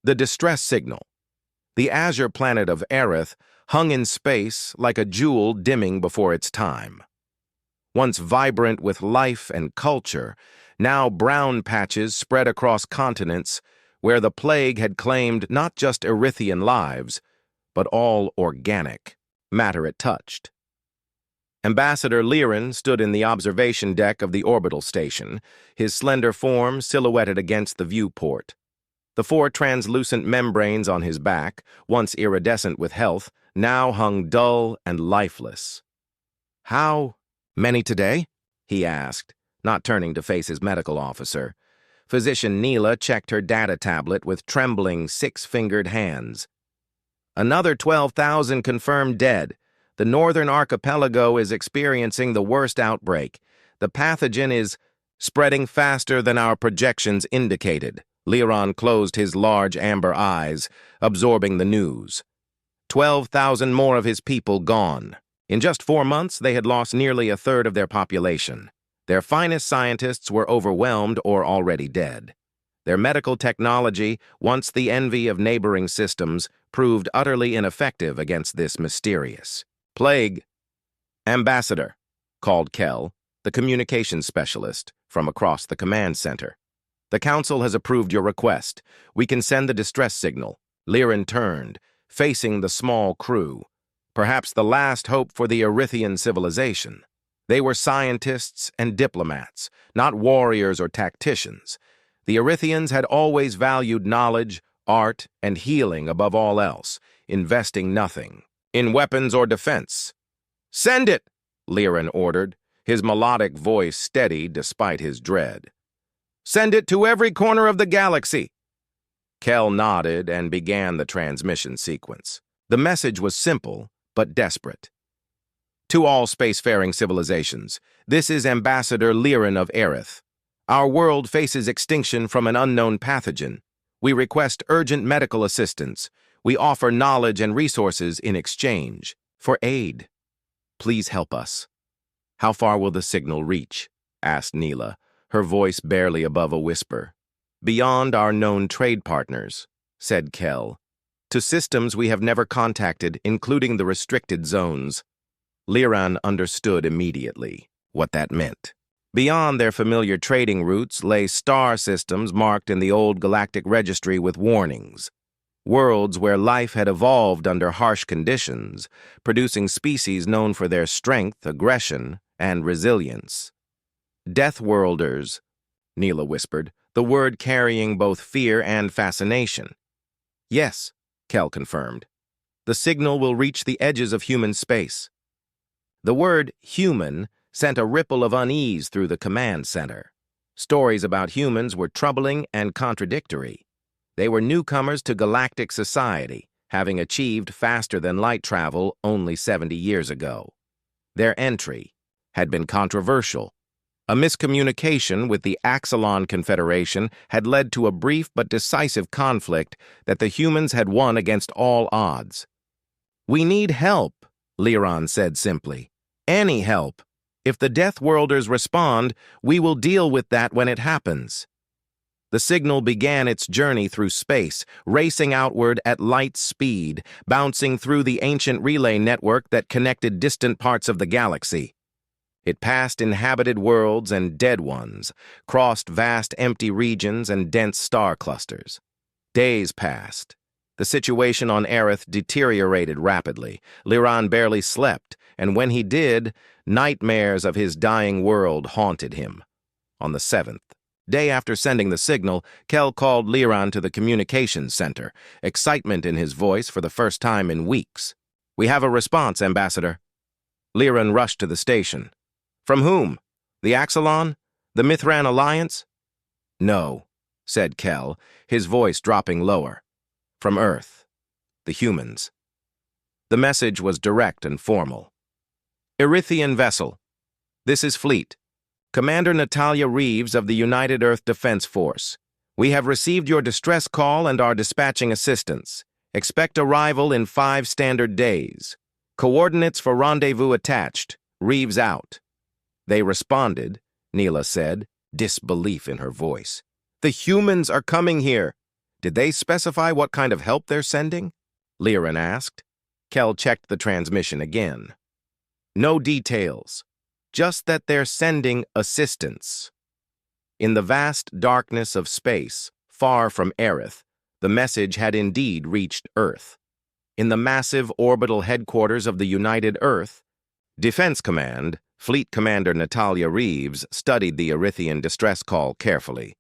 The distress signal. The azure planet of Aerith hung in space like a jewel dimming before its time. Once vibrant with life and culture, now brown patches spread across continents where the plague had claimed not just Erithian lives, but all organic matter it touched. Ambassador Liren stood in the observation deck of the orbital station, his slender form silhouetted against the viewport. The 4 translucent membranes on his back, once iridescent with health, now hung dull and lifeless. "How many today?" he asked, not turning to face his medical officer. Physician Neela checked her data tablet with trembling 6-fingered hands. "Another 12,000 confirmed dead. The northern archipelago is experiencing the worst outbreak. The pathogen is spreading faster than our projections indicated." Liren closed his large amber eyes, absorbing the news. 12,000 more of his people gone. In just 4 months, they had lost nearly a third of their population. Their finest scientists were overwhelmed or already dead. Their medical technology, once the envy of neighboring systems, proved utterly ineffective against this mysterious plague. "Ambassador," called Kell, the communications specialist, from across the command center. "The Council has approved your request. We can send the distress signal." Liren turned, facing the small crew. Perhaps the last hope for the Erithian civilization. They were scientists and diplomats, not warriors or tacticians. The Erithians had always valued knowledge, art, and healing above all else, investing nothing in weapons or defense. "Send it!" Liren ordered, his melodic voice steady despite his dread. "Send it to every corner of the galaxy." Kell nodded and began the transmission sequence. The message was simple, but desperate. "To all spacefaring civilizations, this is Ambassador Liren of Aerith. Our world faces extinction from an unknown pathogen. We request urgent medical assistance. We offer knowledge and resources in exchange for aid. Please help us." "How far will the signal reach?" asked Neela, her voice barely above a whisper. "Beyond our known trade partners," said Kell. "To systems we have never contacted, including the restricted zones." Liren understood immediately what that meant. Beyond their familiar trading routes lay star systems marked in the old galactic registry with warnings. Worlds where life had evolved under harsh conditions, producing species known for their strength, aggression, and resilience. "Deathworlders," Neela whispered, the word carrying both fear and fascination. "Yes," Kell confirmed. "The signal will reach the edges of human space." The word human sent a ripple of unease through the command center. Stories about humans were troubling and contradictory. They were newcomers to galactic society, having achieved faster-than-light travel only 70 years ago. Their entry had been controversial. A miscommunication with the Axelon Confederation had led to a brief but decisive conflict that the humans had won against all odds. "We need help," Liren said simply. "Any help. If the Deathworlders respond, we will deal with that when it happens." The signal began its journey through space, racing outward at light speed, bouncing through the ancient relay network that connected distant parts of the galaxy. It passed inhabited worlds and dead ones, crossed vast empty regions and dense star clusters. Days passed. The situation on Aerith deteriorated rapidly. Liren barely slept, and when he did, nightmares of his dying world haunted him. On the 7th day after sending the signal, Kell called Liren to the communications center, excitement in his voice for the first time in weeks. "We have a response, Ambassador." Liren rushed to the station. "From whom? The Axelon? The Mithran Alliance?" "No," said Kell, his voice dropping lower. "From Earth. The humans." The message was direct and formal. "Erithian vessel. This is Fleet. Commander Natalia Reeves of the United Earth Defense Force. We have received your distress call and are dispatching assistance. Expect arrival in 5 standard days. Coordinates for rendezvous attached. Reeves out." They responded, Neela said, disbelief in her voice. "The humans are coming here." Did they specify what kind of help they're sending? Liren asked. Kel checked the transmission again. No details, just that they're sending assistance. In the vast darkness of space, far from Aerith, the message had indeed reached Earth. In the massive orbital headquarters of the United Earth, Defense Command, Fleet Commander Natalia Reeves studied the Earthian distress call carefully.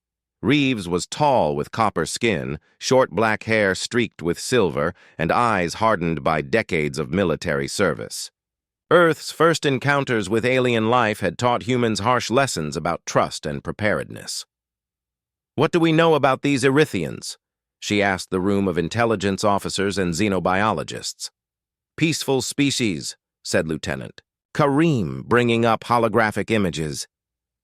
Reeves was tall with copper skin, short black hair streaked with silver, and eyes hardened by decades of military service. Earth's first encounters with alien life had taught humans harsh lessons about trust and preparedness. "What do we know about these Earthians?" she asked the room of intelligence officers and xenobiologists. "Peaceful species," said Lieutenant Kareem, bringing up holographic images.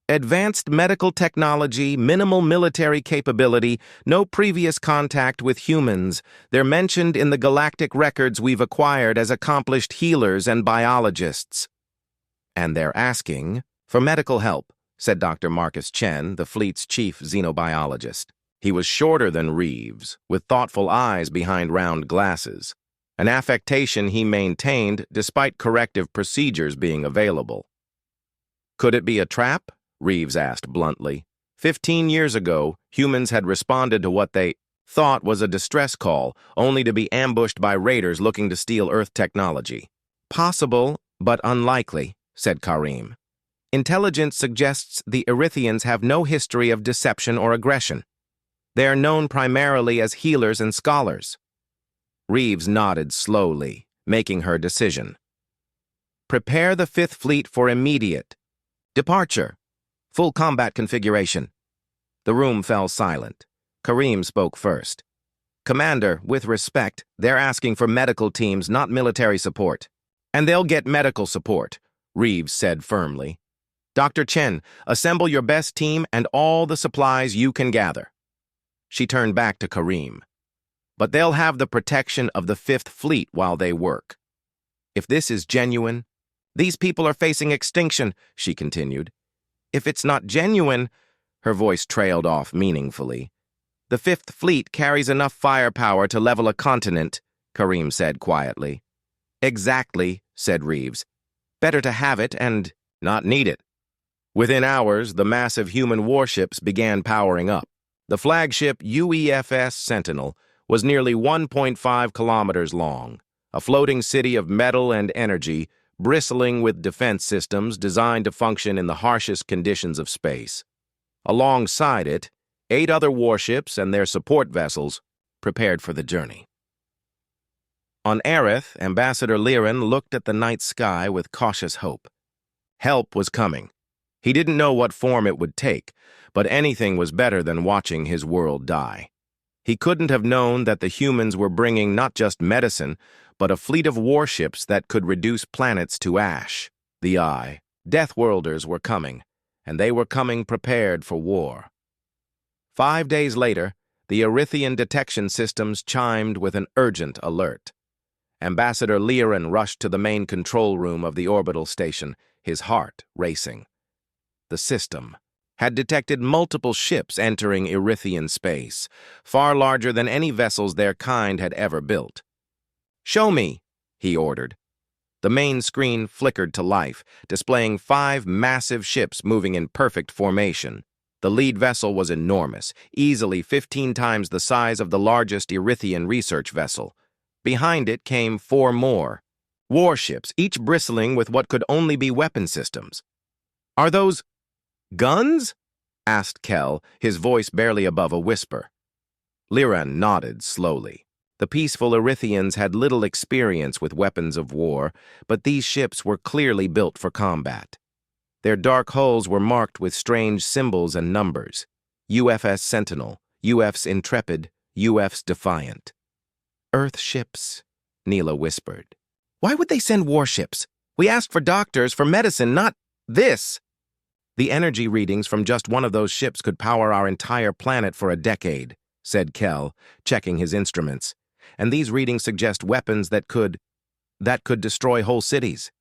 "Advanced medical technology, minimal military capability, no previous contact with humans. They're mentioned in the galactic records we've acquired as accomplished healers and biologists." "And they're asking for medical help," said Dr. Marcus Chen, the fleet's chief xenobiologist. He was shorter than Reeves, with thoughtful eyes behind round glasses, an affectation he maintained despite corrective procedures being available. "Could it be a trap?" Reeves asked bluntly. 15 years ago, humans had responded to what they thought was a distress call, only to be ambushed by raiders looking to steal Earth technology. "Possible, but unlikely," said Kareem. "Intelligence suggests the Earthians have no history of deception or aggression. They are known primarily as healers and scholars." Reeves nodded slowly, making her decision. "Prepare the Fifth Fleet for immediate departure. Full combat configuration." The room fell silent. Kareem spoke first. "Commander, with respect, they're asking for medical teams, not military support." "And they'll get medical support," Reeves said firmly. "Dr. Chen, assemble your best team and all the supplies you can gather." She turned back to Kareem. "But they'll have the protection of the Fifth Fleet while they work. If this is genuine, these people are facing extinction," she continued. "If it's not genuine," her voice trailed off meaningfully. "The Fifth Fleet carries enough firepower to level a continent," Kareem said quietly. "Exactly," said Reeves. "Better to have it and not need it." Within hours, the massive human warships began powering up. The flagship UEFS Sentinel was nearly 1.5 kilometers long, a floating city of metal and energy, bristling with defense systems designed to function in the harshest conditions of space. Alongside it, 8 other warships and their support vessels prepared for the journey. On Aerith, Ambassador Liren looked at the night sky with cautious hope. Help was coming. He didn't know what form it would take, but anything was better than watching his world die. He couldn't have known that the humans were bringing not just medicine, but a fleet of warships that could reduce planets to ash. The Deathworlders were coming, and they were coming prepared for war. 5 days later, the Earthian detection systems chimed with an urgent alert. Ambassador Liren rushed to the main control room of the orbital station, his heart racing. The system had detected multiple ships entering Earthian space, far larger than any vessels their kind had ever built. "Show me," he ordered. The main screen flickered to life, displaying 5 massive ships moving in perfect formation. The lead vessel was enormous, easily 15 times the size of the largest Earthian research vessel. Behind it came 4 more warships, each bristling with what could only be weapon systems. "Are those guns?" asked Kel, his voice barely above a whisper. Liren nodded slowly. The peaceful Earthians had little experience with weapons of war, but these ships were clearly built for combat. Their dark hulls were marked with strange symbols and numbers. UFS Sentinel, UF's Intrepid, UF's Defiant. "Earth ships," Neela whispered. "Why would they send warships? We asked for doctors, for medicine, not this." "The energy readings from just one of those ships could power our entire planet for a decade," said Kel, checking his instruments. "And these readings suggest weapons that could destroy whole cities."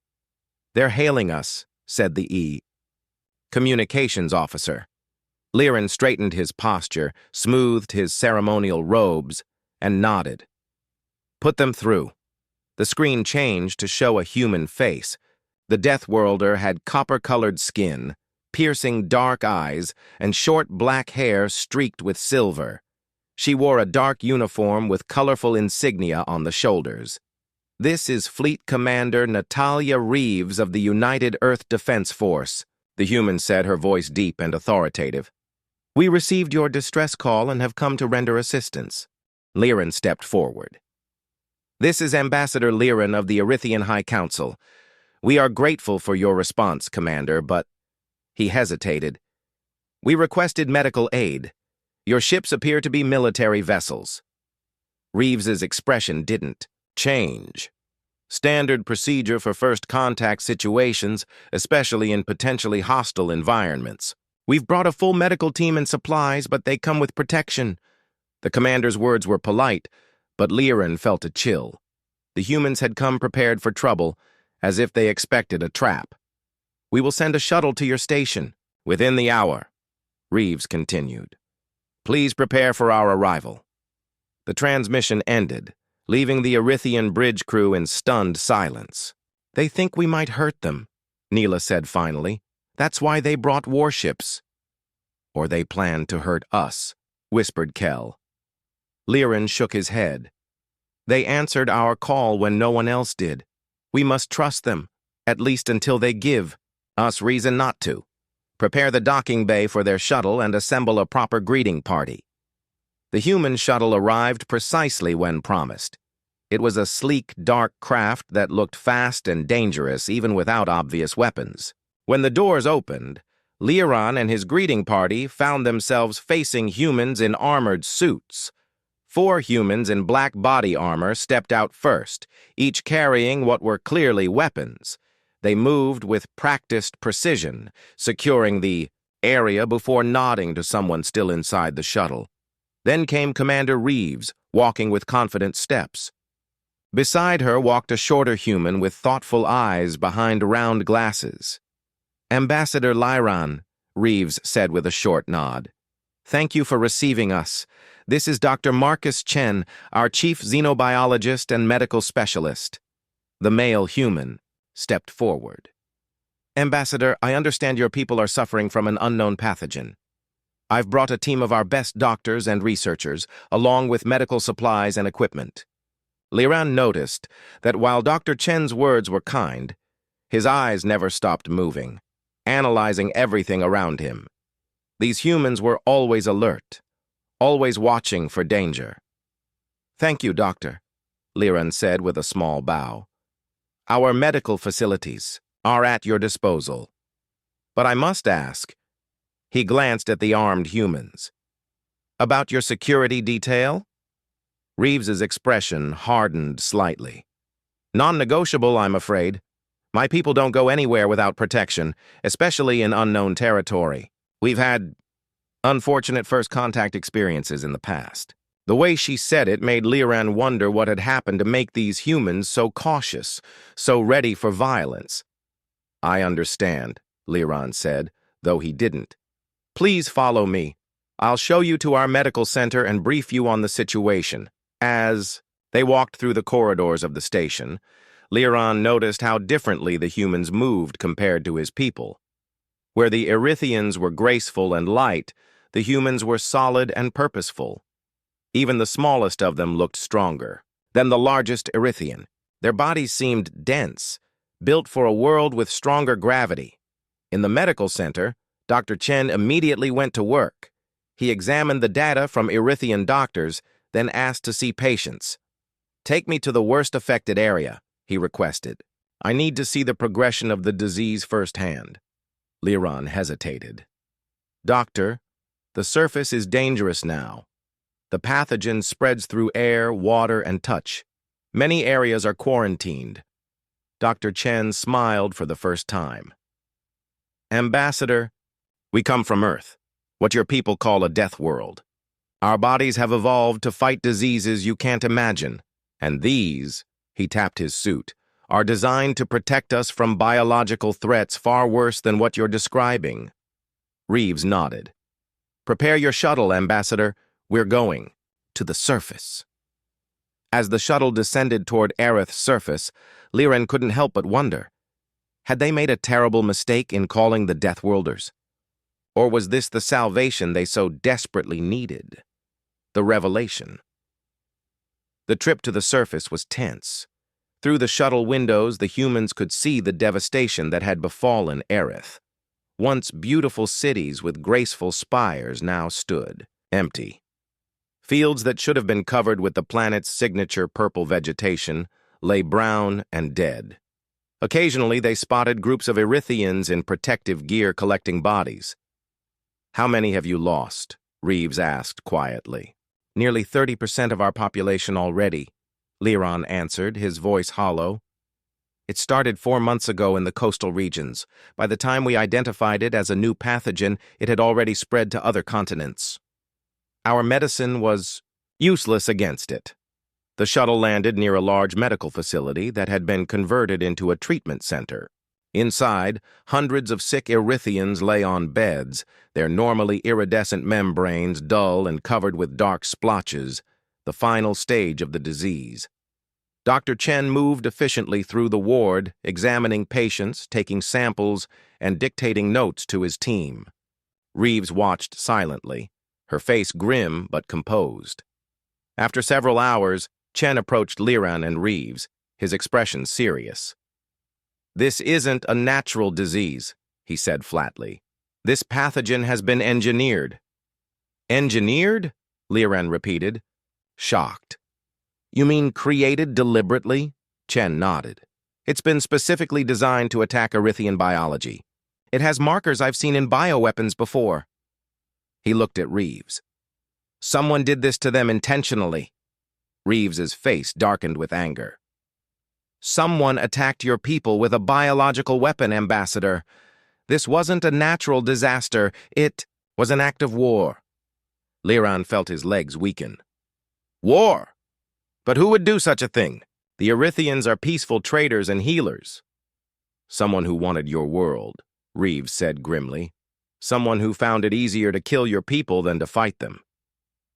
"They're hailing us," said the communications officer. Liren straightened his posture, smoothed his ceremonial robes, and nodded. Put them through. The screen changed to show a human face. The Deathworlder had copper-colored skin, piercing dark eyes, and short black hair streaked with silver. She wore a dark uniform with colorful insignia on the shoulders. "This is Fleet Commander Natalia Reeves of the United Earth Defense Force," the human said, her voice deep and authoritative. "We received your distress call and have come to render assistance." Liren stepped forward. "This is Ambassador Liren of the Erythian High Council. We are grateful for your response, Commander, but—" He hesitated. "We requested medical aid. Your ships appear to be military vessels." Reeves's expression didn't change. "Standard procedure for first contact situations, especially in potentially hostile environments. We've brought a full medical team and supplies, but they come with protection." The commander's words were polite, but Liren felt a chill. The humans had come prepared for trouble, as if they expected a trap. "We will send a shuttle to your station within the hour," Reeves continued. "Please prepare for our arrival." The transmission ended, leaving the Erythian bridge crew in stunned silence. "They think we might hurt them," Neela said finally. "That's why they brought warships." "Or they plan to hurt us," whispered Kell. Liren shook his head. "They answered our call when no one else did. We must trust them, at least until they give us reason not to. Prepare the docking bay for their shuttle and assemble a proper greeting party." The human shuttle arrived precisely when promised. It was a sleek, dark craft that looked fast and dangerous even without obvious weapons. When the doors opened, Liren and his greeting party found themselves facing humans in armored suits. 4 humans in black body armor stepped out first, each carrying what were clearly weapons. They moved with practiced precision, securing the area before nodding to someone still inside the shuttle. Then came Commander Reeves, walking with confident steps. Beside her walked a shorter human with thoughtful eyes behind round glasses. "Ambassador Liren," Reeves said with a short nod. "Thank you for receiving us. This is Dr. Marcus Chen, our chief xenobiologist and medical specialist." The male human stepped forward. "Ambassador, I understand your people are suffering from an unknown pathogen. I've brought a team of our best doctors and researchers, along with medical supplies and equipment." Liren noticed that while Dr. Chen's words were kind, his eyes never stopped moving, analyzing everything around him. These humans were always alert, always watching for danger. "Thank you, Doctor," Liren said with a small bow. "Our medical facilities are at your disposal. But I must ask," he glanced at the armed humans, "about your security detail?" Reeves's expression hardened slightly. "Non-negotiable, I'm afraid. My people don't go anywhere without protection, especially in unknown territory. We've had unfortunate first contact experiences in the past." The way she said it made Liren wonder what had happened to make these humans so cautious, so ready for violence. "I understand," Liren said, though he didn't. "Please follow me. I'll show you to our medical center and brief you on the situation." As they walked through the corridors of the station, Liren noticed how differently the humans moved compared to his people. Where the Erythians were graceful and light, the humans were solid and purposeful. Even the smallest of them looked stronger than the largest Erythian. Their bodies seemed dense, built for a world with stronger gravity. In the medical center, Dr. Chen immediately went to work. He examined the data from Erythian doctors, then asked to see patients. "Take me to the worst affected area," he requested. "I need to see the progression of the disease firsthand." Liren hesitated. "Doctor, the surface is dangerous now. The pathogen spreads through air, water, and touch. Many areas are quarantined." Dr. Chen smiled for the first time. "Ambassador, we come from Earth, what your people call a death world. Our bodies have evolved to fight diseases you can't imagine, and these," he tapped his suit, "are designed to protect us from biological threats far worse than what you're describing." Reeves nodded. Prepare your shuttle, Ambassador. We're going to the surface. As the shuttle descended toward Aerith's surface, Liren couldn't help but wonder. Had they made a terrible mistake in calling the Deathworlders? Or was this the salvation they so desperately needed? The revelation. The trip to the surface was tense. Through the shuttle windows, the humans could see the devastation that had befallen Aerith. Once beautiful cities with graceful spires now stood empty. Fields that should have been covered with the planet's signature purple vegetation lay brown and dead. Occasionally, they spotted groups of Erythians in protective gear collecting bodies. "How many have you lost?" Reeves asked quietly. "Nearly 30% of our population already," Liren answered, his voice hollow. "It started 4 months ago in the coastal regions. By the time we identified it as a new pathogen, it had already spread to other continents. Our medicine was useless against it." The shuttle landed near a large medical facility that had been converted into a treatment center. Inside, hundreds of sick Erythians lay on beds, their normally iridescent membranes dull and covered with dark splotches, the final stage of the disease. Dr. Chen moved efficiently through the ward, examining patients, taking samples, and dictating notes to his team. Reeves watched silently, her face grim but composed. After several hours, Chen approached Liren and Reeves, his expression serious. "This isn't a natural disease," he said flatly. "This pathogen has been engineered." "Engineered?" Liren repeated, shocked. "You mean created deliberately?" Chen nodded. "It's been specifically designed to attack Erythian biology. It has markers I've seen in bioweapons before." He looked at Reeves. "Someone did this to them intentionally." Reeves's face darkened with anger. "Someone attacked your people with a biological weapon, Ambassador. This wasn't a natural disaster. It was an act of war." Liren felt his legs weaken. "War? But who would do such a thing? The Erythians are peaceful traders and healers." "Someone who wanted your world," Reeves said grimly. "Someone who found it easier to kill your people than to fight them."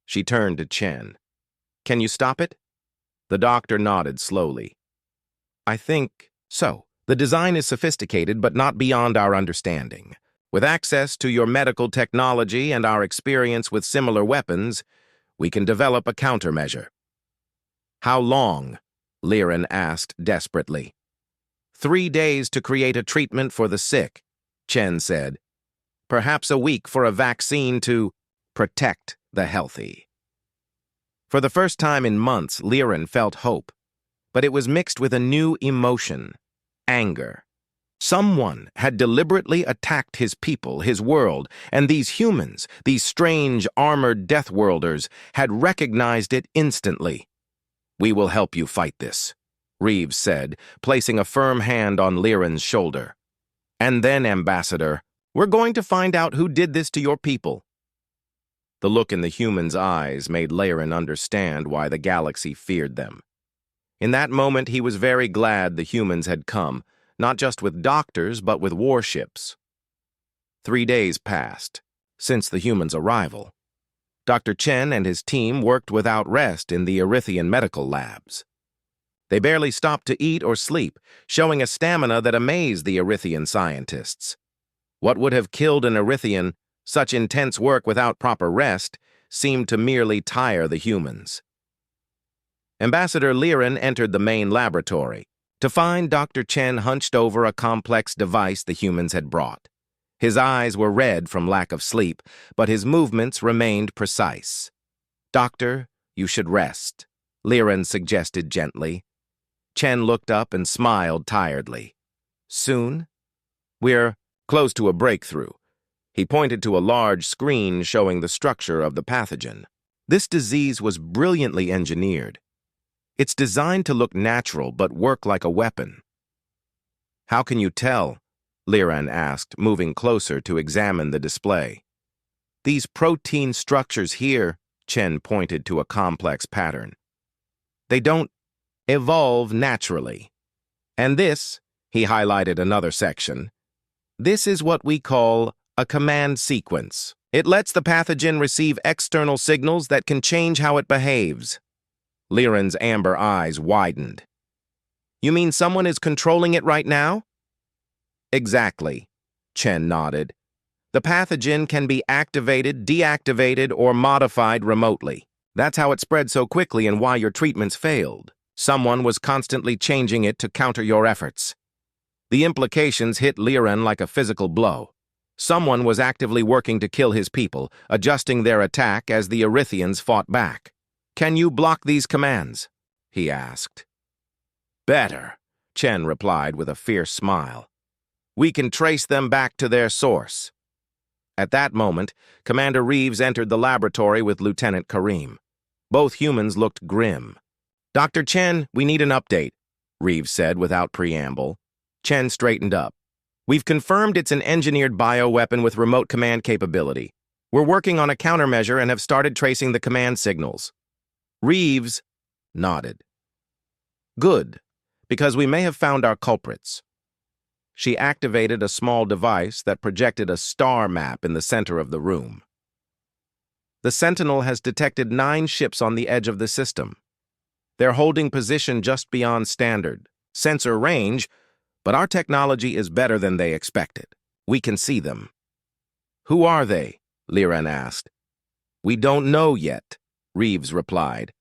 She turned to Chen. "Can you stop it?" The doctor nodded slowly. "I think so. The design is sophisticated, but not beyond our understanding. With access to your medical technology and our experience with similar weapons, we can develop a countermeasure." "How long?" Liren asked desperately. 3 days to create a treatment for the sick," Chen said. "Perhaps a week for a vaccine to protect the healthy." For the first time in months, Liren felt hope, but it was mixed with a new emotion, anger. Someone had deliberately attacked his people, his world, and these humans, these strange armored Deathworlders, had recognized it instantly. "We will help you fight this," Reeves said, placing a firm hand on Liren's shoulder. "And then, Ambassador, we're going to find out who did this to your people." The look in the humans' eyes made Liren understand why the galaxy feared them. In that moment, he was very glad the humans had come, not just with doctors, but with warships. 3 days passed since the humans' arrival. Dr. Chen and his team worked without rest in the Erythian medical labs. They barely stopped to eat or sleep, showing a stamina that amazed the Erythian scientists. What would have killed an Erythian, such intense work without proper rest, seemed to merely tire the humans. Ambassador Liren entered the main laboratory to find Dr. Chen hunched over a complex device the humans had brought. His eyes were red from lack of sleep, but his movements remained precise. "Doctor, you should rest," Liren suggested gently. Chen looked up and smiled tiredly. "Soon? We're close to a breakthrough." He pointed to a large screen showing the structure of the pathogen. This disease was brilliantly engineered. It's designed to look natural but work like a weapon. "How can you tell?" Liren asked, moving closer to examine the display. "These protein structures here," Chen pointed to a complex pattern. "They don't evolve naturally. And this," he highlighted another section, "this is what we call a command sequence. It lets the pathogen receive external signals that can change how it behaves. Liren's amber eyes widened. You mean someone is controlling it right now? Exactly, Chen nodded. The pathogen can be activated, deactivated, or modified remotely. That's how it spread so quickly and why your treatments failed. Someone was constantly changing it to counter your efforts. The implications hit Liren like a physical blow. Someone was actively working to kill his people, adjusting their attack as the Erythians fought back. Can you block these commands? He asked. Better, Chen replied with a fierce smile. We can trace them back to their source. At that moment, Commander Reeves entered the laboratory with Lieutenant Kareem. Both humans looked grim. Dr. Chen, we need an update, Reeves said without preamble. Chen straightened up. We've confirmed it's an engineered bioweapon with remote command capability. We're working on a countermeasure and have started tracing the command signals. Reeves nodded. Good, because we may have found our culprits. She activated a small device that projected a star map in the center of the room. The Sentinel has detected 9 ships on the edge of the system. They're holding position just beyond standard sensor range, but our technology is better than they expected. We can see them. Who are they? Liren asked. We don't know yet, Reeves replied.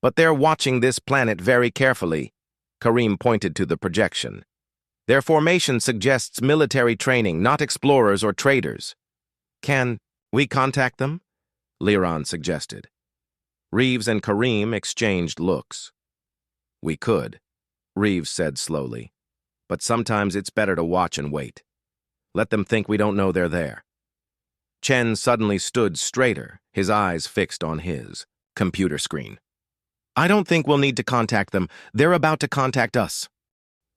But they're watching this planet very carefully. Kareem pointed to the projection. Their formation suggests military training, not explorers or traders. Can we contact them? Liren suggested. Reeves and Kareem exchanged looks. We could, Reeves said slowly. But sometimes it's better to watch and wait. Let them think we don't know they're there. Chen suddenly stood straighter, his eyes fixed on his computer screen. I don't think we'll need to contact them. They're about to contact us.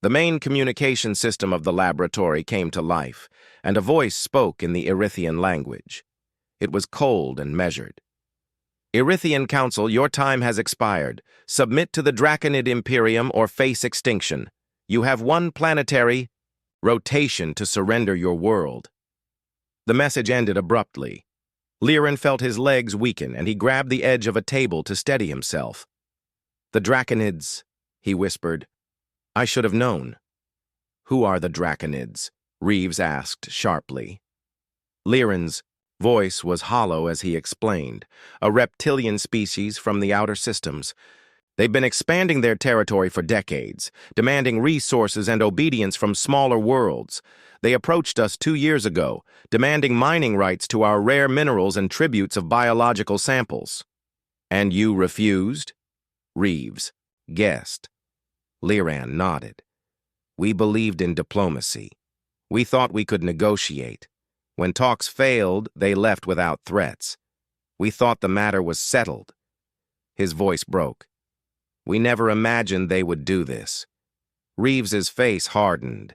The main communication system of the laboratory came to life, and a voice spoke in the Erythian language. It was cold and measured. Erythian Council, your time has expired. Submit to the Draconid Imperium or face extinction. You have 1 planetary rotation to surrender your world. The message ended abruptly. Liren felt his legs weaken, and he grabbed the edge of a table to steady himself. The Draconids, he whispered. I should have known. Who are the Draconids? Reeves asked sharply. Liren's voice was hollow as he explained. A reptilian species from the outer systems. They've been expanding their territory for decades, demanding resources and obedience from smaller worlds. They approached us 2 years ago, demanding mining rights to our rare minerals and tributes of biological samples. And you refused? Reeves guessed. Liren nodded. We believed in diplomacy. We thought we could negotiate. When talks failed, they left without threats. We thought the matter was settled. His voice broke. We never imagined they would do this. Reeves's face hardened.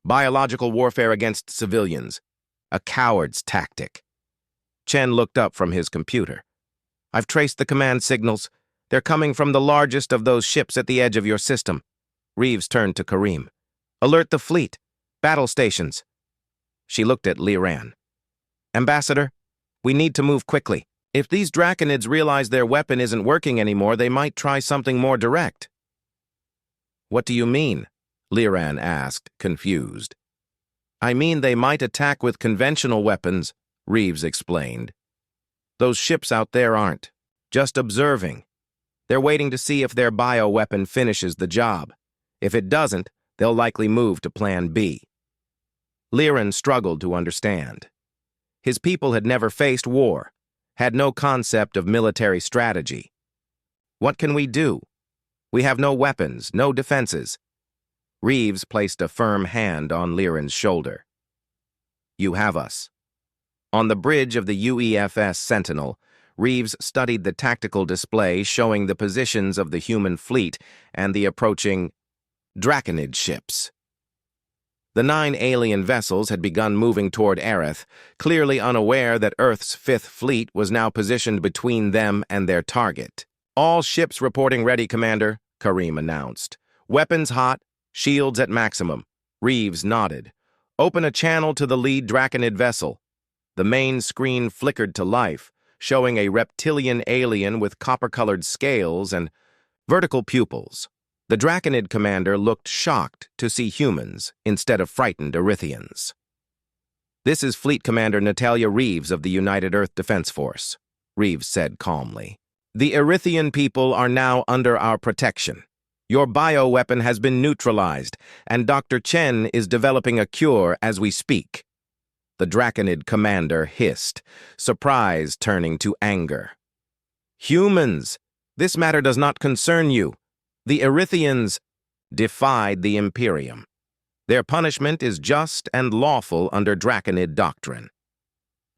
Biological warfare against civilians. A coward's tactic. Chen looked up from his computer. I've traced the command signals. They're coming from the largest of those ships at the edge of your system. Reeves turned to Kareem. Alert the fleet. Battle stations. She looked at Liren. Ambassador, we need to move quickly. If these Draconids realize their weapon isn't working anymore, they might try something more direct. What do you mean? Liren asked, confused. I mean they might attack with conventional weapons, Reeves explained. Those ships out there aren't. Just observing. They're waiting to see if their bioweapon finishes the job. If it doesn't, they'll likely move to Plan B. Liren struggled to understand. His people had never faced war, had no concept of military strategy. What can we do? We have no weapons, no defenses. Reeves placed a firm hand on Liren's shoulder. You have us. On the bridge of the UEFS Sentinel, Reeves studied the tactical display showing the positions of the human fleet and the approaching Draconid ships. The 9 alien vessels had begun moving toward Aerith, clearly unaware that Earth's 5th Fleet was now positioned between them and their target. All ships reporting ready, Commander, Kareem announced. Weapons hot, shields at maximum. Reeves nodded. Open a channel to the lead Draconid vessel. The main screen flickered to life, showing a reptilian alien with copper-colored scales and vertical pupils. The Draconid commander looked shocked to see humans instead of frightened Erythians. "This is Fleet Commander Natalia Reeves of the United Earth Defense Force," Reeves said calmly. "The Erythian people are now under our protection. Your bioweapon has been neutralized, and Dr. Chen is developing a cure as we speak." The Draconid commander hissed, surprise turning to anger. "Humans, this matter does not concern you. The Erythians defied the Imperium. Their punishment is just and lawful under Draconid doctrine.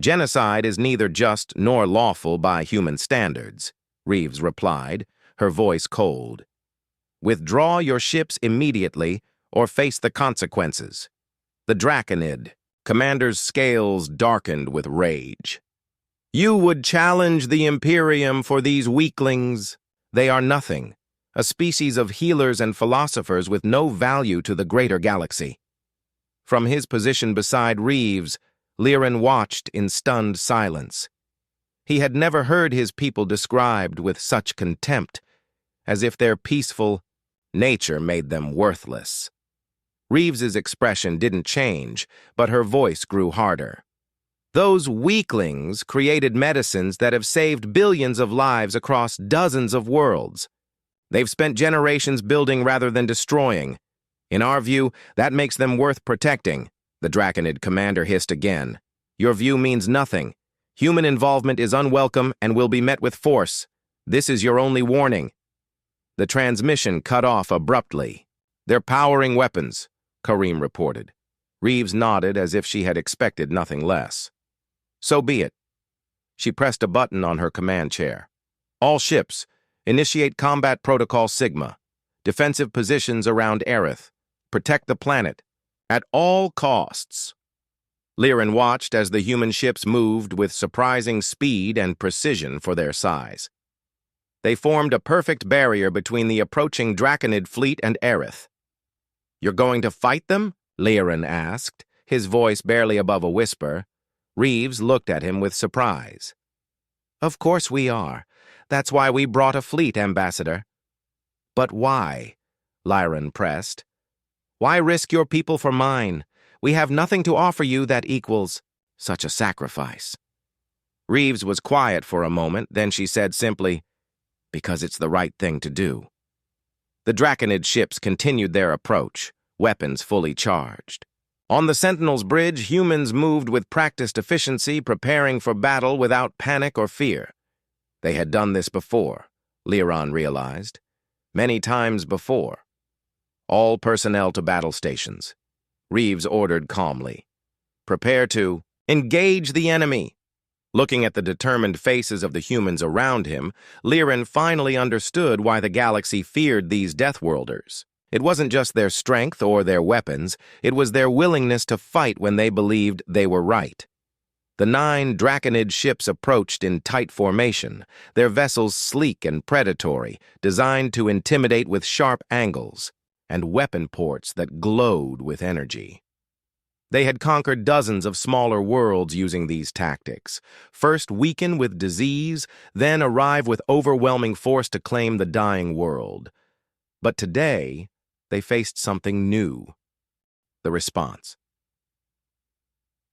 Genocide is neither just nor lawful by human standards," Reeves replied, her voice cold. "Withdraw your ships immediately or face the consequences." The Draconid commander's scales darkened with rage. "You would challenge the Imperium for these weaklings? They are nothing, a species of healers and philosophers with no value to the greater galaxy." From his position beside Reeves, Liren watched in stunned silence. He had never heard his people described with such contempt, as if their peaceful nature made them worthless. Reeves's expression didn't change, but her voice grew harder. "Those weaklings created medicines that have saved billions of lives across dozens of worlds. They've spent generations building rather than destroying. In our view, that makes them worth protecting," the Draconid commander hissed again. "Your view means nothing. Human involvement is unwelcome and will be met with force. This is your only warning." The transmission cut off abruptly. "They're powering weapons," Kareem reported. Reeves nodded as if she had expected nothing less. "So be it." She pressed a button on her command chair. "All ships, initiate Combat Protocol Sigma. Defensive positions around Aerith. Protect the planet. At all costs." Liren watched as the human ships moved with surprising speed and precision for their size. They formed a perfect barrier between the approaching Draconid fleet and Aerith. "You're going to fight them?" Liren asked, his voice barely above a whisper. Reeves looked at him with surprise. "Of course we are. That's why we brought a fleet, Ambassador." "But why?" Liren pressed. "Why risk your people for mine? We have nothing to offer you that equals such a sacrifice." Reeves was quiet for a moment, then she said simply, "Because it's the right thing to do." The Draconid ships continued their approach, weapons fully charged. On the Sentinel's bridge, humans moved with practiced efficiency, preparing for battle without panic or fear. They had done this before, Liren realized. Many times before. "All personnel to battle stations," Reeves ordered calmly. "Prepare to engage the enemy." Looking at the determined faces of the humans around him, Liren finally understood why the galaxy feared these Deathworlders. It wasn't just their strength or their weapons, it was their willingness to fight when they believed they were right. The 9 Draconid ships approached in tight formation, their vessels sleek and predatory, designed to intimidate with sharp angles, and weapon ports that glowed with energy. They had conquered dozens of smaller worlds using these tactics. First weaken with disease, then arrive with overwhelming force to claim the dying world. But today, they faced something new. The response.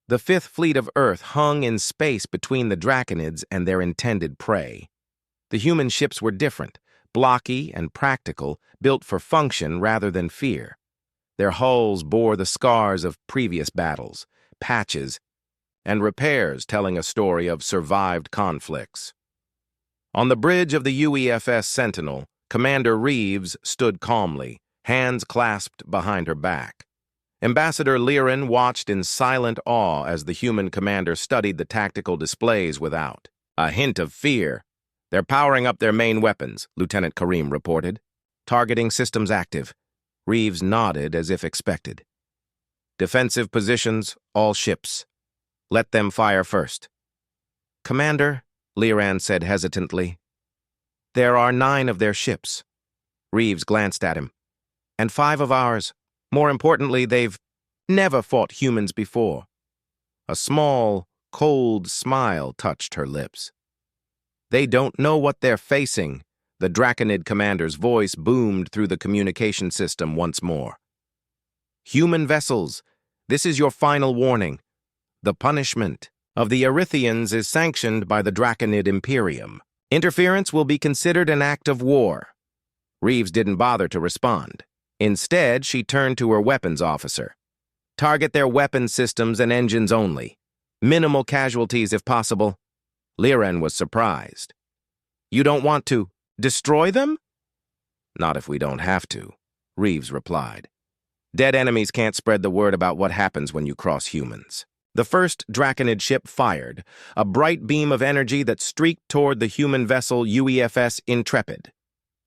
The Fifth Fleet of Earth hung in space between the Draconids and their intended prey. The human ships were different, blocky and practical, built for function rather than fear. Their hulls bore the scars of previous battles, patches, and repairs telling a story of survived conflicts. On the bridge of the UEFS Sentinel, Commander Reeves stood calmly, hands clasped behind her back. Ambassador Liren watched in silent awe as the human commander studied the tactical displays without. A hint of fear. "They're powering up their main weapons," Lieutenant Kareem reported. "Targeting systems active." Reeves nodded as if expected. "Defensive positions, all ships. Let them fire first." "Commander," Liren said hesitantly, "there are 9 of their ships." Reeves glanced at him. "And 5 of ours. More importantly, they've never fought humans before." A small, cold smile touched her lips. They don't know what they're facing, the Draconid commander's voice boomed through the communication system once more. Human vessels, this is your final warning. The punishment of the Erythians is sanctioned by the Draconid Imperium. Interference will be considered an act of war. Reeves didn't bother to respond. Instead, she turned to her weapons officer. Target their weapon systems and engines only. Minimal casualties if possible. Liren was surprised. You don't want to destroy them? Not if we don't have to, Reeves replied. Dead enemies can't spread the word about what happens when you cross humans. The first Draconid ship fired, a bright beam of energy that streaked toward the human vessel UEFS Intrepid.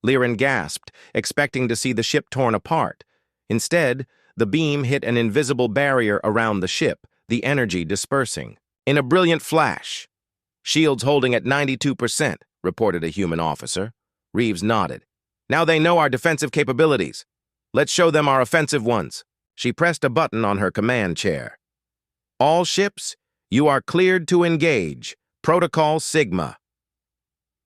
Liren gasped, expecting to see the ship torn apart. Instead, the beam hit an invisible barrier around the ship, the energy dispersing. In a brilliant flash. Shields holding at 92%, reported a human officer. Reeves nodded. Now they know our defensive capabilities. Let's show them our offensive ones. She pressed a button on her command chair. All ships, you are cleared to engage. Protocol Sigma.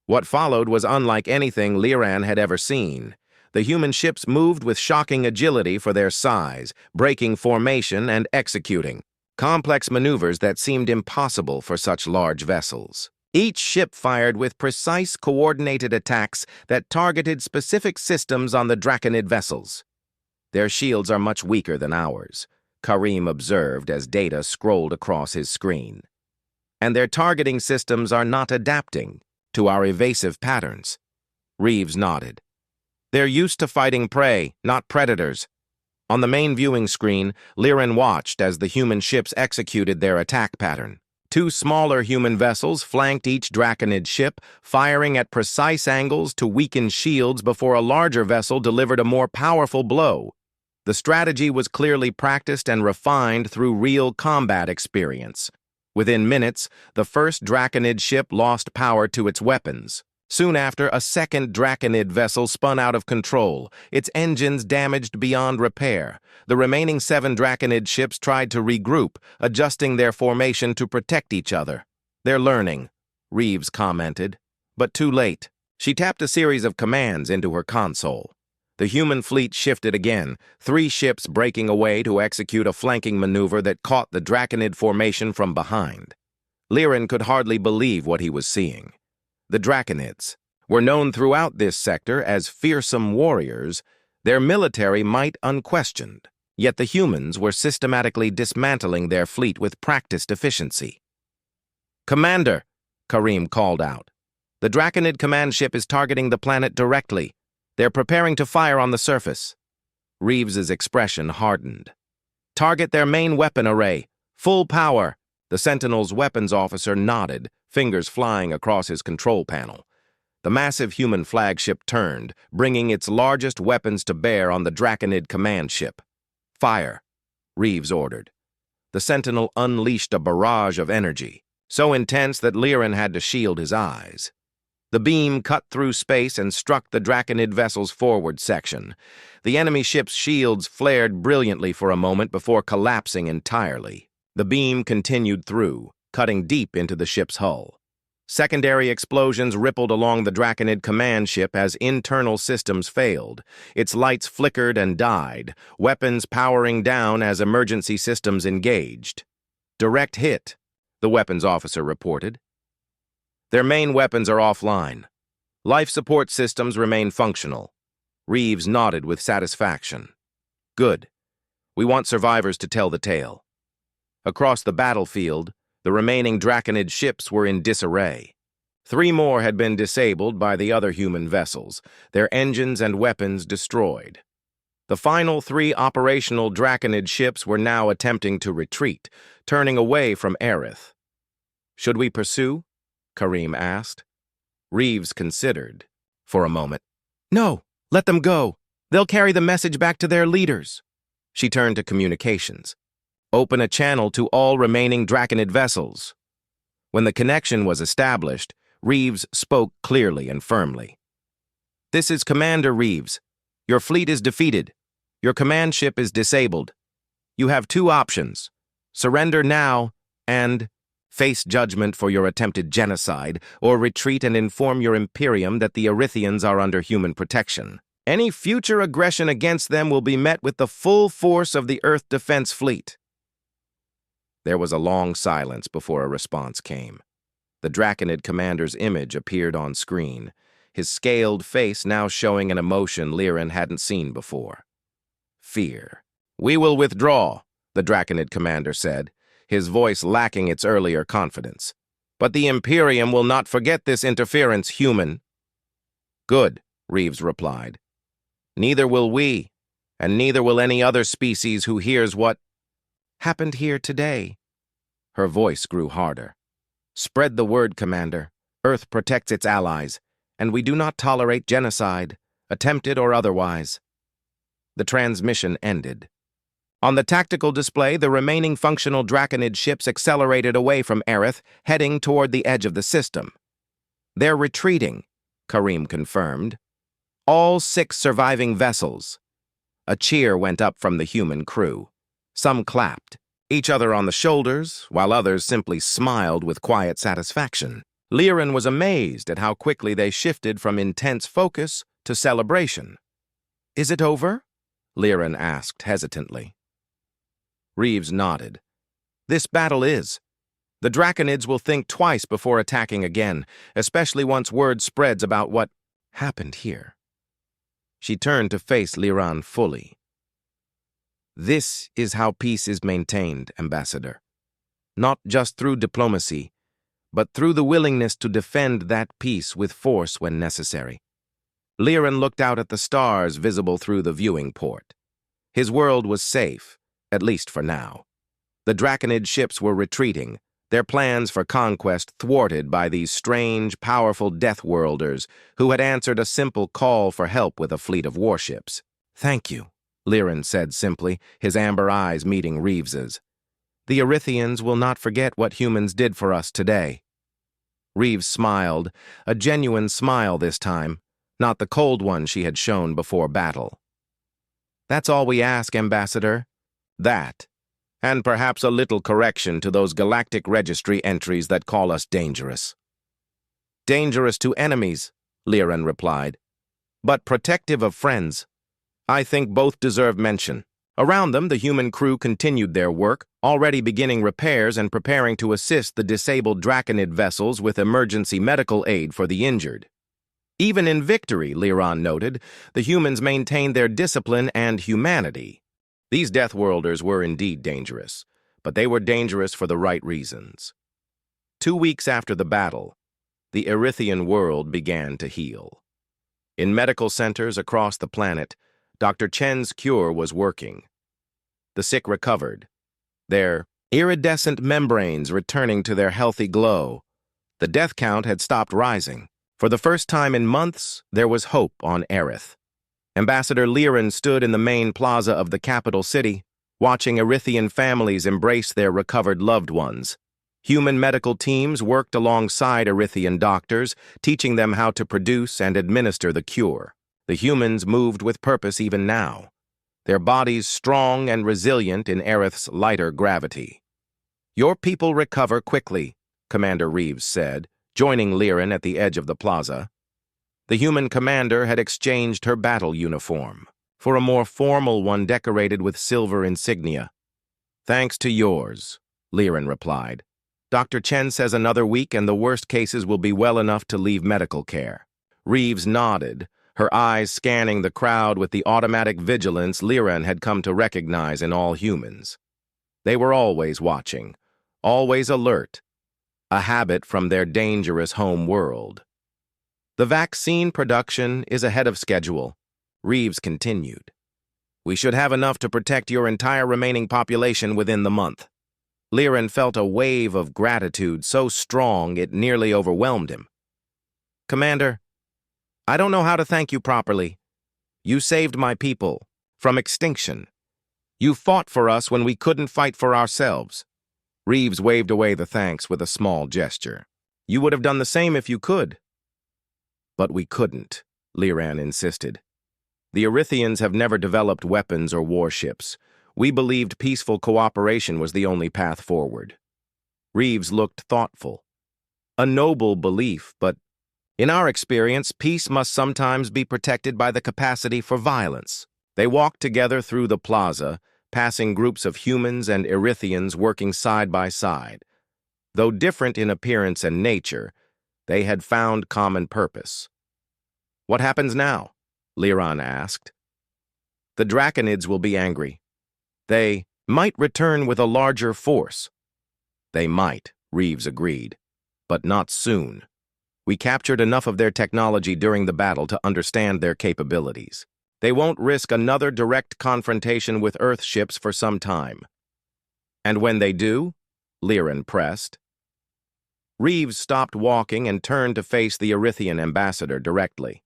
What followed was unlike anything Liren had ever seen. The human ships moved with shocking agility for their size, breaking formation and executing complex maneuvers that seemed impossible for such large vessels. Each ship fired with precise, coordinated attacks that targeted specific systems on the Draconid vessels. Their shields are much weaker than ours, Karim observed as data scrolled across his screen. And their targeting systems are not adapting to our evasive patterns. Reeves nodded. They're used to fighting prey, not predators. On the main viewing screen, Liren watched as the human ships executed their attack pattern. Two smaller human vessels flanked each Draconid ship, firing at precise angles to weaken shields before a larger vessel delivered a more powerful blow. The strategy was clearly practiced and refined through real combat experience. Within minutes, the first Draconid ship lost power to its weapons. Soon after, a second Draconid vessel spun out of control, its engines damaged beyond repair. The remaining 7 Draconid ships tried to regroup, adjusting their formation to protect each other. They're learning, Reeves commented, but too late. She tapped a series of commands into her console. The human fleet shifted again, 3 ships breaking away to execute a flanking maneuver that caught the Draconid formation from behind. Liren could hardly believe what he was seeing. The Draconids were known throughout this sector as fearsome warriors, their military might unquestioned, yet the humans were systematically dismantling their fleet with practiced efficiency. Commander, Karim called out. The Draconid command ship is targeting the planet directly. They're preparing to fire on the surface. Reeves's expression hardened. Target their main weapon array. Full power. The Sentinel's weapons officer nodded, fingers flying across his control panel. The massive human flagship turned, bringing its largest weapons to bear on the Draconid command ship. Fire, Reeves ordered. The Sentinel unleashed a barrage of energy, so intense that Liren had to shield his eyes. The beam cut through space and struck the Draconid vessel's forward section. The enemy ship's shields flared brilliantly for a moment before collapsing entirely. The beam continued through, cutting deep into the ship's hull. Secondary explosions rippled along the Draconid command ship as internal systems failed. Its lights flickered and died, weapons powering down as emergency systems engaged. Direct hit, the weapons officer reported. Their main weapons are offline. Life support systems remain functional. Reeves nodded with satisfaction. Good. We want survivors to tell the tale. Across the battlefield, the remaining Draconid ships were in disarray. 3 more had been disabled by the other human vessels, their engines and weapons destroyed. The final 3 operational Draconid ships were now attempting to retreat, turning away from Aerith. Should we pursue? Karim asked. Reeves considered for a moment. No, let them go. They'll carry the message back to their leaders. She turned to communications. Open a channel to all remaining Draconid vessels. When the connection was established, Reeves spoke clearly and firmly. This is Commander Reeves. Your fleet is defeated. Your command ship is disabled. You have 2 options. Surrender now and Face judgment for your attempted genocide, or retreat and inform your Imperium that the Erythians are under human protection. Any future aggression against them will be met with the full force of the Earth Defense Fleet." There was a long silence before a response came. The Draconid commander's image appeared on screen, his scaled face now showing an emotion Liren hadn't seen before. Fear. "We will withdraw," the Draconid commander said, his voice lacking its earlier confidence. "But the Imperium will not forget this interference, human." "Good," Reeves replied. "Neither will we, and neither will any other species who hears what happened here today." Her voice grew harder. "Spread the word, Commander. Earth protects its allies, and we do not tolerate genocide, attempted or otherwise." The transmission ended. On the tactical display, the remaining functional Draconid ships accelerated away from Aerith, heading toward the edge of the system. "They're retreating," Kareem confirmed. "All 6 surviving vessels." A cheer went up from the human crew. Some clapped, each other on the shoulders, while others simply smiled with quiet satisfaction. Liren was amazed at how quickly they shifted from intense focus to celebration. "Is it over?" Liren asked hesitantly. Reeves nodded. "This battle is. The Draconids will think twice before attacking again, especially once word spreads about what happened here." She turned to face Liran fully. "This is how peace is maintained, Ambassador. Not just through diplomacy, but through the willingness to defend that peace with force when necessary." Liren looked out at the stars visible through the viewing port. His world was safe, at least for now. The Draconid ships were retreating, their plans for conquest thwarted by these strange, powerful Deathworlders who had answered a simple call for help with a fleet of warships. "Thank you," Liren said simply, his amber eyes meeting Reeves's. "The Erythians will not forget what humans did for us today." Reeves smiled, a genuine smile this time, not the cold one she had shown before battle. "That's all we ask, Ambassador. That, and perhaps a little correction to those Galactic Registry entries that call us dangerous." "Dangerous to enemies," Liren replied, "but protective of friends. I think both deserve mention." Around them, the human crew continued their work, already beginning repairs and preparing to assist the disabled Draconid vessels with emergency medical aid for the injured. Even in victory, Liran noted, the humans maintained their discipline and humanity. These Deathworlders were indeed dangerous, but they were dangerous for the right reasons. 2 weeks after the battle, the Erythian world began to heal. In medical centers across the planet, Dr. Chen's cure was working. The sick recovered, their iridescent membranes returning to their healthy glow. The death count had stopped rising. For the first time in months, there was hope on Aerith. Ambassador Liren stood in the main plaza of the capital city, watching Erythian families embrace their recovered loved ones. Human medical teams worked alongside Erythian doctors, teaching them how to produce and administer the cure. The humans moved with purpose even now, their bodies strong and resilient in Aerith's lighter gravity. "Your people recover quickly," Commander Reeves said, joining Liren at the edge of the plaza. The human commander had exchanged her battle uniform for a more formal one decorated with silver insignia. "Thanks to yours," Liren replied. "Dr. Chen says another week and the worst cases will be well enough to leave medical care." Reeves nodded, her eyes scanning the crowd with the automatic vigilance Liren had come to recognize in all humans. They were always watching, always alert, a habit from their dangerous home world. "The vaccine production is ahead of schedule," Reeves continued. "We should have enough to protect your entire remaining population within the month." Liren felt a wave of gratitude so strong it nearly overwhelmed him. "Commander, I don't know how to thank you properly. You saved my people from extinction. You fought for us when we couldn't fight for ourselves." Reeves waved away the thanks with a small gesture. "You would have done the same if you could." "But we couldn't," Liran insisted. "The Erythians have never developed weapons or warships. We believed peaceful cooperation was the only path forward." Reeves looked thoughtful. A noble belief, but in our experience, peace must sometimes be protected by the capacity for violence. They walked together through the plaza, passing groups of humans and Erythians working side by side. Though different in appearance and nature, they had found common purpose. "What happens now?" Liran asked. "The Draconids will be angry. They might return with a larger force." "They might," Reeves agreed, "but not soon. We captured enough of their technology during the battle to understand their capabilities. They won't risk another direct confrontation with Earth ships for some time." "And when they do?" Liran pressed. Reeves stopped walking and turned to face the Erythian ambassador directly.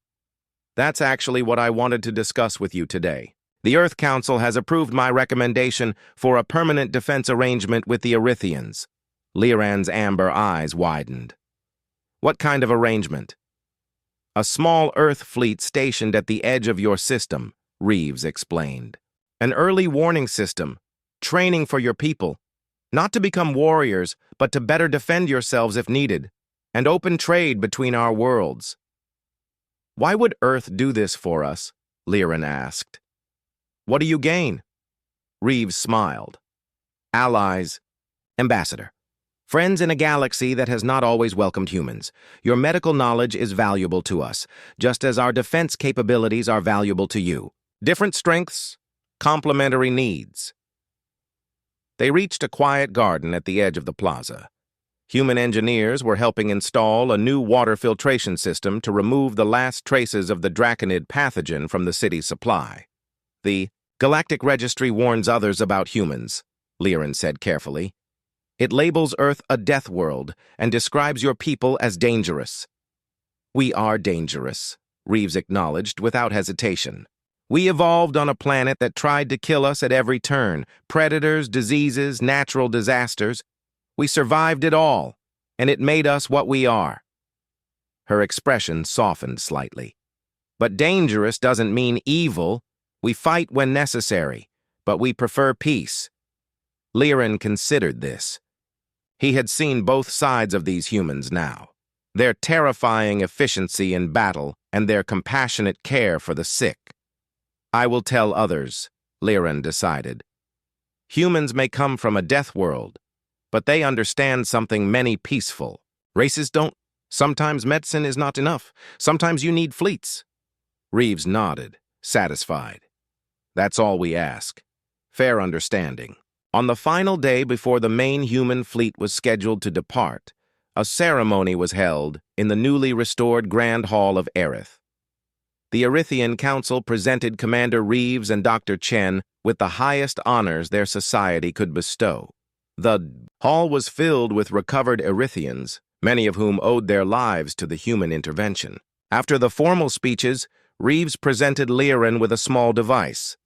"That's actually what I wanted to discuss with you today. The Earth Council has approved my recommendation for a permanent defense arrangement with the Erythians." Liran's amber eyes widened. "What kind of arrangement?" "A small Earth fleet stationed at the edge of your system," Reeves explained. "An early warning system, training for your people, not to become warriors, but to better defend yourselves if needed, and open trade between our worlds." "Why would Earth do this for us?" Liran asked. "What do you gain?" Reeves smiled. "Allies, Ambassador. Friends in a galaxy that has not always welcomed humans. Your medical knowledge is valuable to us, just as our defense capabilities are valuable to you. Different strengths, complementary needs." They reached a quiet garden at the edge of the plaza. Human engineers were helping install a new water filtration system to remove the last traces of the Draconid pathogen from the city's supply. "The Galactic Registry warns others about humans," Liran said carefully. "It labels Earth a death world and describes your people as dangerous." "We are dangerous," Reeves acknowledged without hesitation. "We evolved on a planet that tried to kill us at every turn. Predators, diseases, natural disasters. We survived it all, and it made us what we are." Her expression softened slightly. "But dangerous doesn't mean evil. We fight when necessary, but we prefer peace." Liran considered this. He had seen both sides of these humans now. Their terrifying efficiency in battle and their compassionate care for the sick. "I will tell others," Liran decided. "Humans may come from a death world, but they understand something many peaceful. Races don't. Sometimes medicine is not enough. Sometimes you need fleets." Reeves nodded, satisfied. "That's all we ask. Fair understanding." On the final day before the main human fleet was scheduled to depart, a ceremony was held in the newly restored Grand Hall of Aerith. The Erythian Council presented Commander Reeves and Dr. Chen with the highest honors their society could bestow. The hall was filled with recovered Erythians, many of whom owed their lives to the human intervention. After the formal speeches, Reeves presented Liran with a small device.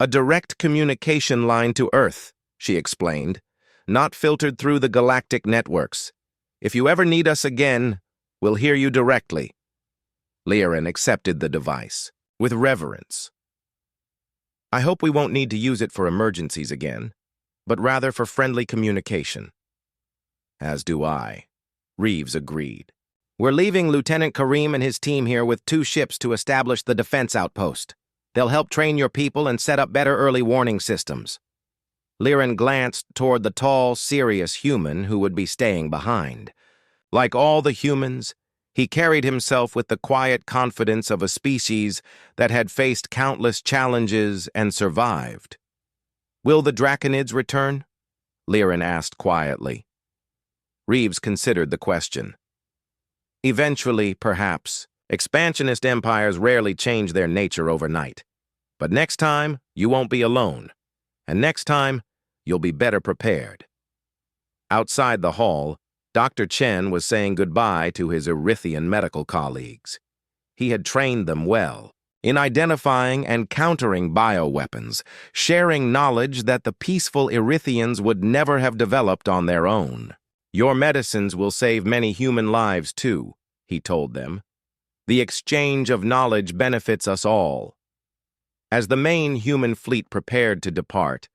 "A direct communication line to Earth," she explained, "not filtered through the galactic networks. If you ever need us again, we'll hear you directly." Liran accepted the device, with reverence. "I hope we won't need to use it for emergencies again, but rather for friendly communication." "As do I," Reeves agreed. "We're leaving Lieutenant Kareem and his team here with 2 ships to establish the defense outpost. They'll help train your people and set up better early warning systems." Liran glanced toward the tall, serious human who would be staying behind. Like all the humans, he carried himself with the quiet confidence of a species that had faced countless challenges and survived. "Will the Draconids return?" Liran asked quietly. Reeves considered the question. "Eventually, perhaps. Expansionist empires rarely change their nature overnight. But next time, you won't be alone. And next time, you'll be better prepared." Outside the hall, Dr. Chen was saying goodbye to his Erythian medical colleagues. He had trained them well in identifying and countering bioweapons, sharing knowledge that the peaceful Erythians would never have developed on their own. "Your medicines will save many human lives too," he told them. "The exchange of knowledge benefits us all." As the main human fleet prepared to depart,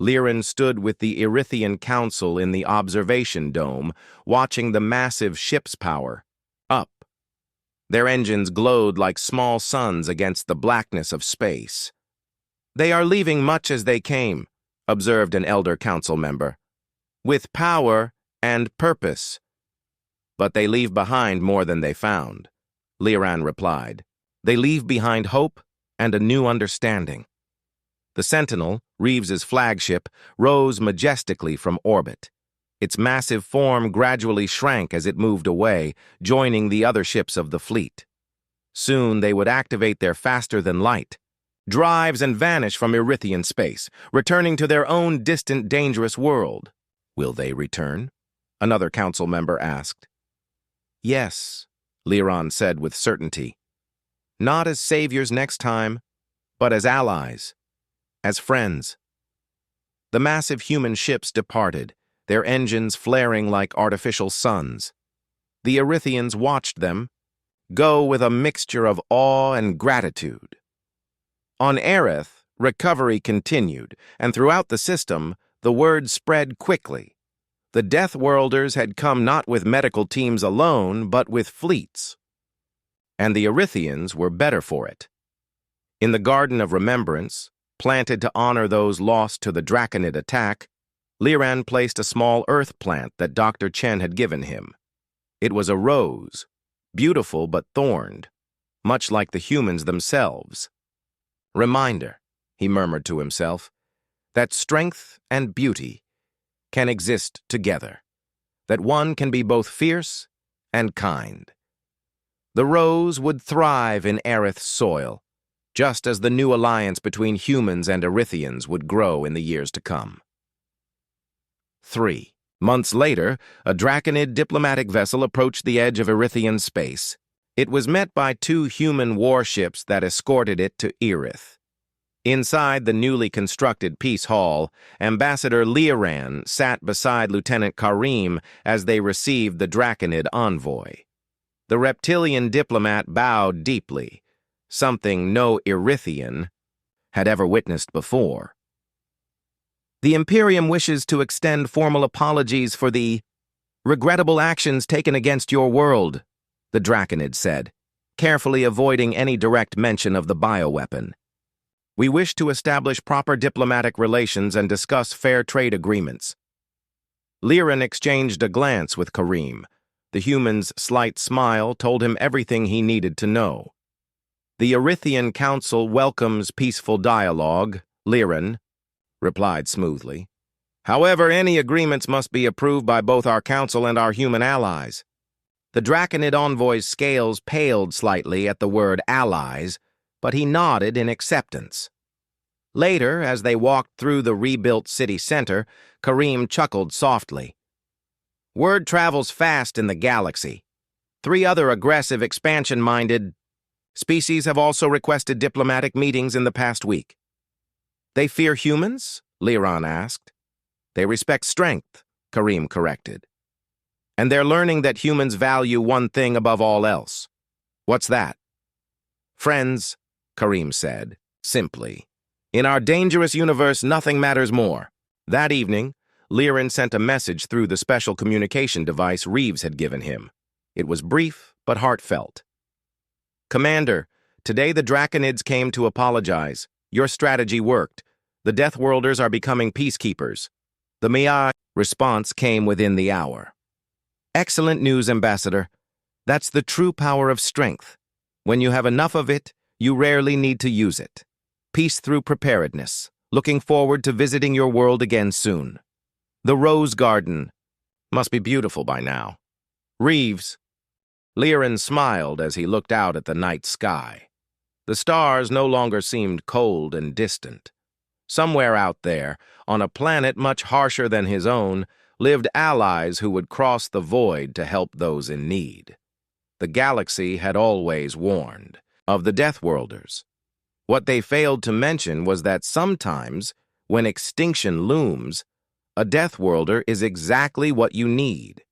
Liren stood with the Erythian Council in the observation dome, watching the massive ship's power up. Their engines glowed like small suns against the blackness of space. "They are leaving much as they came," observed an elder council member. "With power and purpose." "But they leave behind more than they found," Liran replied. "They leave behind hope and a new understanding." The Sentinel, Reeves's flagship, rose majestically from orbit. Its massive form gradually shrank as it moved away, joining the other ships of the fleet. Soon they would activate their faster-than-light drives and vanish from Erythian space, returning to their own distant, dangerous world. "Will they return?" another council member asked. "Yes," Liran said with certainty. "Not as saviors next time, but as allies, as friends." The massive human ships departed, their engines flaring like artificial suns. The Erythians watched them go with a mixture of awe and gratitude. On Aerith, recovery continued, and throughout the system, the word spread quickly. The Deathworlders had come not with medical teams alone, but with fleets. And the Erythians were better for it. In the Garden of Remembrance, planted to honor those lost to the Draconid attack, Liran placed a small earth plant that Dr. Chen had given him. It was a rose, beautiful but thorned, much like the humans themselves. "Reminder," he murmured to himself, "that strength and beauty can exist together, that one can be both fierce and kind." The rose would thrive in Aerith's soil, just as the new alliance between humans and Erythians would grow in the years to come. 3 months later, a Draconid diplomatic vessel approached the edge of Erythian space. It was met by 2 human warships that escorted it to Erith. Inside the newly constructed Peace Hall, Ambassador Liran sat beside Lieutenant Karim as they received the Draconid envoy. The reptilian diplomat bowed deeply, something no Erythian had ever witnessed before. "The Imperium wishes to extend formal apologies for the regrettable actions taken against your world," the Draconid said, carefully avoiding any direct mention of the bioweapon. "We wish to establish proper diplomatic relations and discuss fair trade agreements." Liran exchanged a glance with Karim. The human's slight smile told him everything he needed to know. "The Erythian Council welcomes peaceful dialogue," Liran replied smoothly. "However, any agreements must be approved by both our council and our human allies." The Draconid envoy's scales paled slightly at the word allies, but he nodded in acceptance. Later, as they walked through the rebuilt city center, Karim chuckled softly. "Word travels fast in the galaxy. 3 other aggressive, expansion-minded species have also requested diplomatic meetings in the past week." "They fear humans?" Liran asked. "They respect strength," Karim corrected. "And they're learning that humans value one thing above all else." "What's that?" "Friends," Karim said, simply. "In our dangerous universe, nothing matters more." That evening, Liran sent a message through the special communication device Reeves had given him. It was brief but heartfelt. "Commander, today the Draconids came to apologize. Your strategy worked. The Deathworlders are becoming peacekeepers." The Mia response came within the hour. "Excellent news, Ambassador. That's the true power of strength. When you have enough of it, you rarely need to use it. Peace through preparedness. Looking forward to visiting your world again soon. The Rose Garden must be beautiful by now." "Reeves." Liran smiled as he looked out at the night sky. The stars no longer seemed cold and distant. Somewhere out there, on a planet much harsher than his own, lived allies who would cross the void to help those in need. The galaxy had always warned of the Deathworlders. What they failed to mention was that sometimes, when extinction looms, a Deathworlder is exactly what you need.